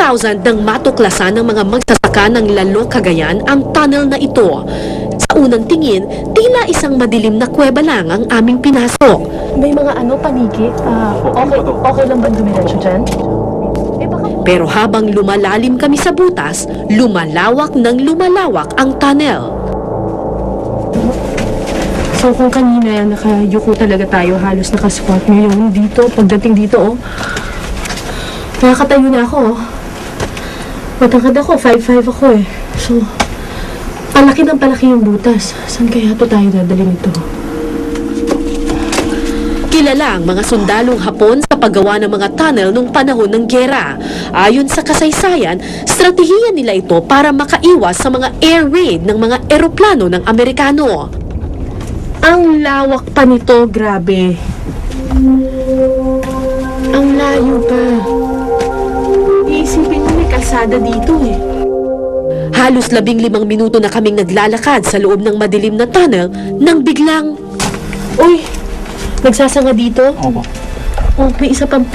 2000 nang matuklasan ng mga magsasaka ng Lalo, Cagayan ang tunnel na ito. Sa unang tingin, tila isang madilim na kuweba lang ang aming pinasok. May mga paniki? Okay lang ba dumiretso dyan? Pero habang lumalalim kami sa butas, lumalawak ng lumalawak ang tunnel. So kung kanina nakayuko talaga tayo, halos nakasquat, ngayon dito, pagdating dito, nakakatayo na ako. Matangkad ako, 5'5" ako eh. So, palaki ng palaki yung butas. Saan kaya to tayo dadalhin ito? Kilala ang mga sundalong Hapon sa paggawa ng mga tunnel nung panahon ng giyera. Ayon sa kasaysayan, strategiya nila ito para makaiwas sa mga air raid ng mga eroplano ng Amerikano. Ang lawak pa nito, grabe. Ang layo pa. Iisipin mo may kalsada dito eh. Halos 15 minuto na kaming naglalakad sa loob ng madilim na tunnel nang biglang... Uy! Nagsasanga dito? Opo. Oh, may isa pang...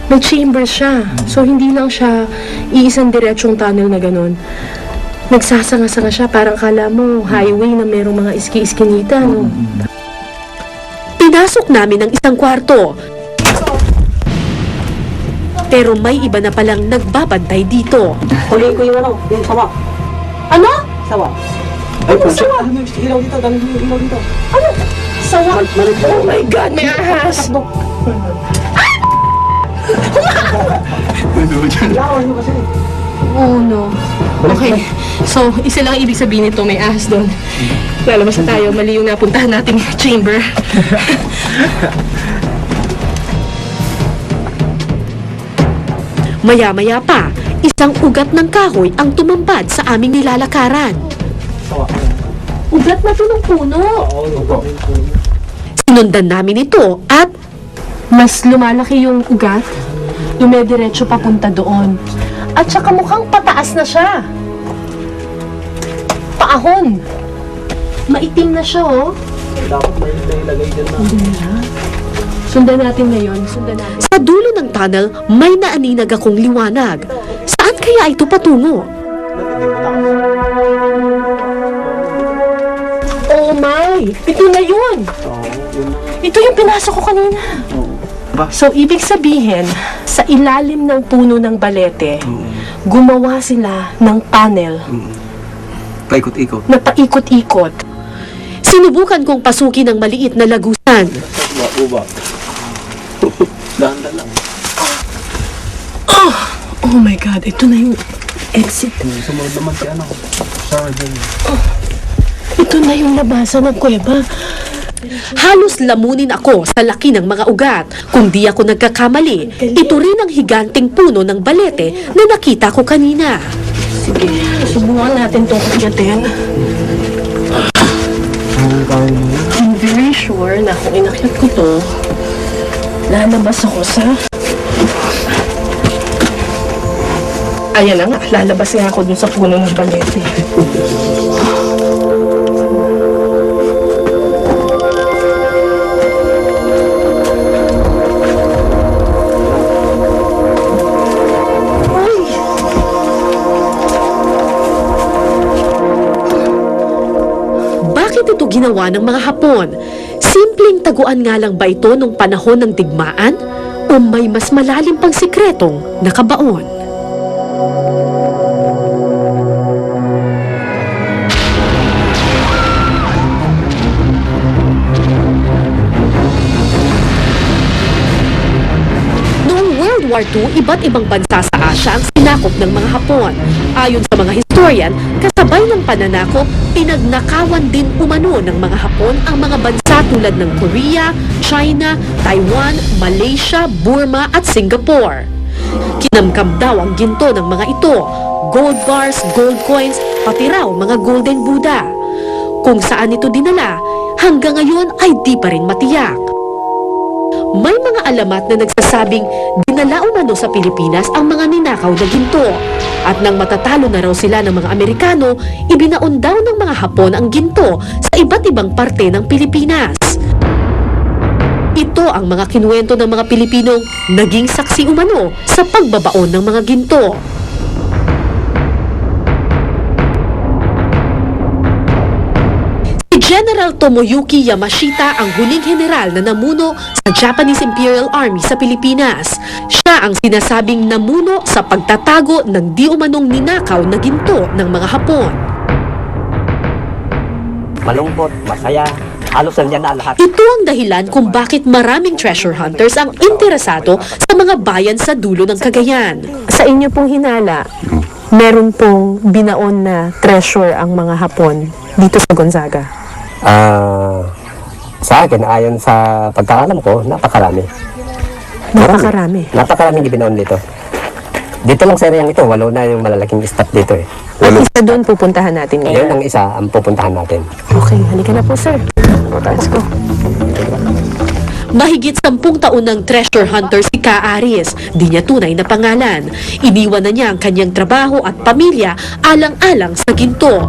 May chamber siya. So, hindi lang siya iisang diretsyong tunnel na ganun. Nagsasanga-sanga siya. Parang kala mo highway na merong mga iski-iskinita, no? Pinasok namin ang isang kwarto. Pero may iba na palang nagbabantay dito. Huliin ko yung sawa. Ano? Sawa. Ay, sawa. Dami yung ilaw dito, dami yung ilaw dito. Ano? Sawa? Oh my God, may ahas! Lawan nyo kasi. Oh no. Okay. So, isa lang ibig sabihin nito, may ahas doon. Lalabas na tayo, mali yung napuntahan nating chamber. Maya-maya pa, isang ugat ng kahoy ang tumambad sa aming nilalakaran. Sawa. Ugat na to ng puno. Oo. Sinundan namin ito at Mas lumalaki yung ugat, dumediretso papunta doon. At saka mukhang pataas na siya. Paahon. Maitim na siya, oh. Dapat may ilagay dyan na. Sundan natin ngayon. Sundan natin. sa dulo ng tunnel may naaninag akong liwanag. Saan kaya ito patungo? Oh my! Ito na yun! Ito yung pinasok ko kanina. So, ibig sabihin, sa ilalim ng puno ng balete, gumawa sila ng tunnel Paikot-ikot. na paikot-ikot. Sinubukan kong pasukin ang maliit na lagusan. Uba. Dahan-dahan lang. Oh my God, ito na yung exit. Sumunod naman si Sergeant. Ito na yung labasan ng kuweba. Halos lamunin ako sa laki ng mga ugat. Kung di ako nagkakamali, ito rin ang higanting puno ng balete na nakita ko kanina. Sige, subukan natin itong akyatin. I'm very sure na kung inakyat ko to, lalabas ako sa... Ayan na nga, lalabas nga ako dun sa puno ng balete. Bakit ito ginawa ng mga Hapon? Simpleng taguan nga lang ba ito nung panahon ng digmaan? O may mas malalim pang sikretong nakabaon? Noong World War II, iba't ibang bansa sa Asya ang sinakop ng mga Hapon. Ayon sa mga historian, kasabay ng pananakop, pinagnakawan din umano ng mga Hapon ang mga bansa tulad ng Korea, China, Taiwan, Malaysia, Burma at Singapore. Kinamkam daw ang ginto ng mga ito, gold bars, gold coins, pati raw mga golden Buddha. Kung saan ito dinala, hanggang ngayon ay di pa rin matiyak. May mga alamat na nagsasabing dinala umano sa Pilipinas ang mga ninakaw na ginto. At nang matatalo na raw sila ng mga Amerikano, ibinaon daw ng mga Hapon ang ginto sa iba't ibang parte ng Pilipinas. Ito ang mga kinuwento ng mga Pilipinong naging saksi umano sa pagbabaon ng mga ginto. Si General Tomoyuki Yamashita ang huling general na namuno sa Japanese Imperial Army sa Pilipinas. Siya ang sinasabing namuno sa pagtatago ng di umanong ninakaw na ginto ng mga Hapon. Malungkot, masaya, halos nandiyan na lahat. Ito ang dahilan kung bakit maraming treasure hunters ang interesado sa mga bayan sa dulo ng Cagayan. Sa inyo pong hinala, meron pong binaon na treasure ang mga Hapon dito sa Gonzaga. Sa akin, ayon sa pagkakalam ko, napakarami. Napakarami. Napakaraming ibinoon dito. Dito lang sa area ito, walo na yung malalaking stop dito eh. At isa doon pupuntahan natin Yun ngayon. ang isa ang pupuntahan natin. Okay, halika na po sir. Let's go. Mahigit 10 taon ng treasure hunter si Ka Aris. Di niya tunay na pangalan. Iniwan na niya ang kanyang trabaho at pamilya alang-alang sa ginto.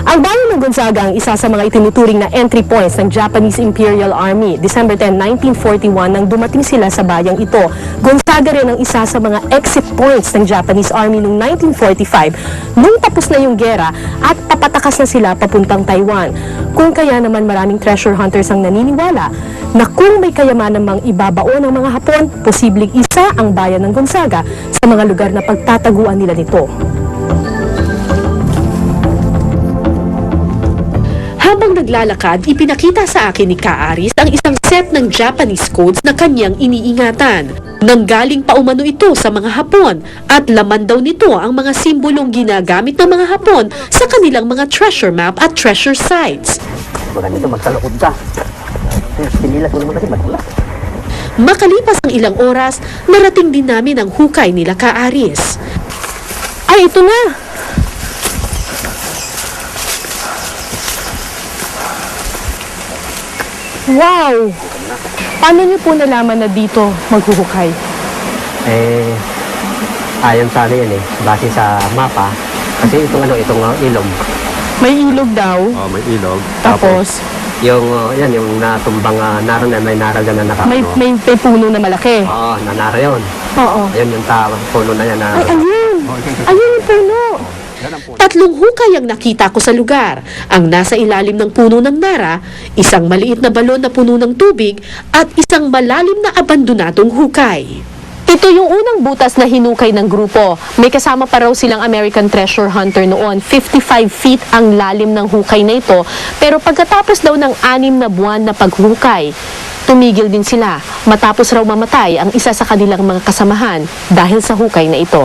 Ang bayan ng Gonzaga ang isa sa mga itinuturing na entry points ng Japanese Imperial Army. December 10, 1941 nang dumating sila sa bayang ito. Gonzaga rin ang isa sa mga exit points ng Japanese Army noong 1945 nung tapos na yung gera at papatakas na sila papuntang Taiwan. Kung kaya naman maraming treasure hunters ang naniniwala na kung may kayamanan mang ibabao ng mga Hapon, posibleng isa ang bayan ng Gonzaga sa mga lugar na pagtataguan nila nito. Habang naglalakad, ipinakita sa akin ni Ka Aris ang isang set ng Japanese codes na kanyang iniingatan. Nanggaling pa umano ito sa mga Hapon at laman daw nito ang mga simbolong ginagamit ng mga Hapon sa kanilang mga treasure map at treasure sites. Maganda ito, magsalukod ka. Sinilas mo naman kasi madulas. Makalipas ang ilang oras, narating din namin ang hukay nila Ka Aris. Ay, ito na! Wow! Paano niyo po nalaman na dito maghuhukay? Ayon sa ano yan eh, base sa mapa. Kasi itong ilog. May ilog daw, May ilog. tapos Yung natumbang naroon na may naral na nakakano. may puno na malaki. Oo, nanara yun. Oo. Ayun yung tawag, puno na yan. Ay, ayun! Ayun yung puno! 3 hukay ang nakita ko sa lugar. Ang nasa ilalim ng puno ng nara, isang maliit na balon na puno ng tubig, at isang malalim na abandonadong hukay. Ito yung unang butas na hinukay ng grupo. May kasama pa raw silang American treasure hunter noon. 55 feet ang lalim ng hukay na ito. Pero pagkatapos daw ng 6 na buwan na paghukay, tumigil din sila. Matapos raw mamatay ang isa sa kanilang mga kasamahan dahil sa hukay na ito.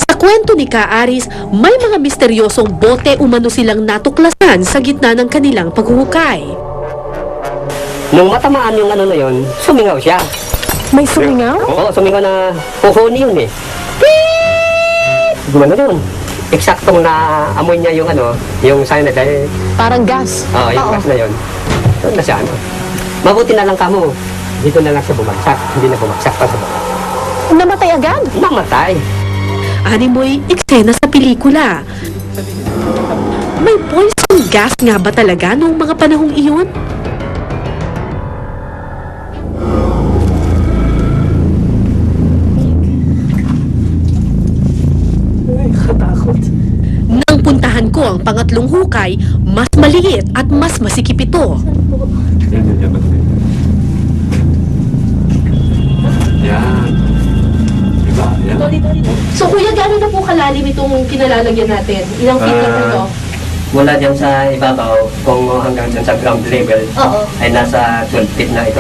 Sa kwento ni Ka Aris, may mga misteryosong bote umano silang natuklasan sa gitna ng kanilang paghuhukay. Nung matamaan yung ano na yun, sumingaw siya. May sumingaw? Oo, sumingaw na kuhuni yun eh. Gumano yun. Eksaktong na amoy niya yung yung cyanide. Parang gas. Oo, yung gas na yun. Doon na siya Mabuti na lang kamo. Dito na lang siya bumagsak. Hindi na bumagsak pa sa baba. Namatay agad? Namatay. Animoy eksena sa pelikula. May poison gas nga ba talaga noong mga panahong iyon? Katakot. Nang puntahan ko ang pangatlong hukay, mas maliit at mas masikip ito. Yan. Diba? Yan. So kuya, gano'n na po kalalim itong kinalalagyan natin? Ilang feet na po ito? Mula dyan sa ibabaw, kung hanggang dyan sa ground level, Oo. ay nasa 12 feet na ito.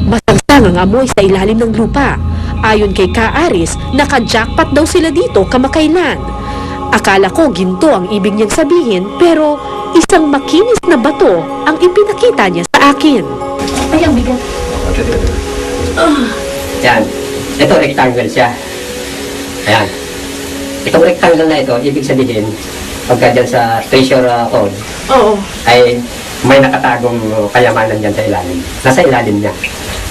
Masangsang ang amoy sa ilalim ng lupa. Ayon kay Ka Aris, naka-jackpot daw sila dito kamakailan. Akala ko ginto ang ibig niyang sabihin, pero isang makinis na bato ang ipinakita niya sa akin. Ay, ang bigat. Yan. Ito, rectangle siya. Ayan. Itong rectangle na ito, ibig sabihin, pagka dyan sa treasure code, Oo. ay may nakatagong kayamanan dyan sa ilalim. Nasa ilalim niya.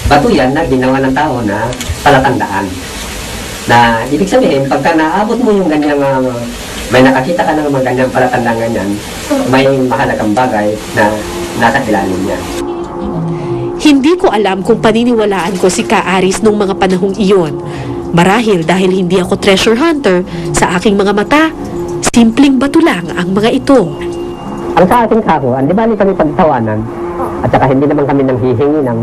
Bato yan na ginawa ng tao na palatandaan. Na ibig sabihin, pagka naabot mo yung ganyang may nakakita ka ng mga ganyang palatandang ganyan, may mahalagang bagay na nasa ilalim niya. Hindi ko alam kung paniniwalaan ko si Ka-Aris nung mga panahong iyon. Marahil dahil hindi ako treasure hunter, sa aking mga mata, simpleng bato lang ang mga ito. Ang sa ating kakuan, di ba kami pagtawanan? At saka hindi naman kami nang hihingi ng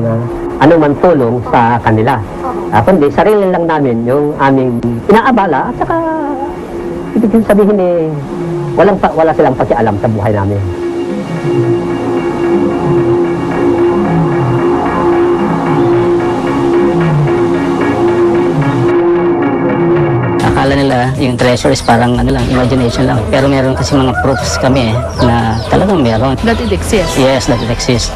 anuman tulong sa kanila. Kundi sarili lang namin yung aming inaabala at saka ibig sabihin wala silang pakialam sa buhay namin. Akala nila yung treasure is parang ano lang, imagination lang. Pero meron kasi mga proofs kami na talagang meron. That it exists. Yes, that it exists.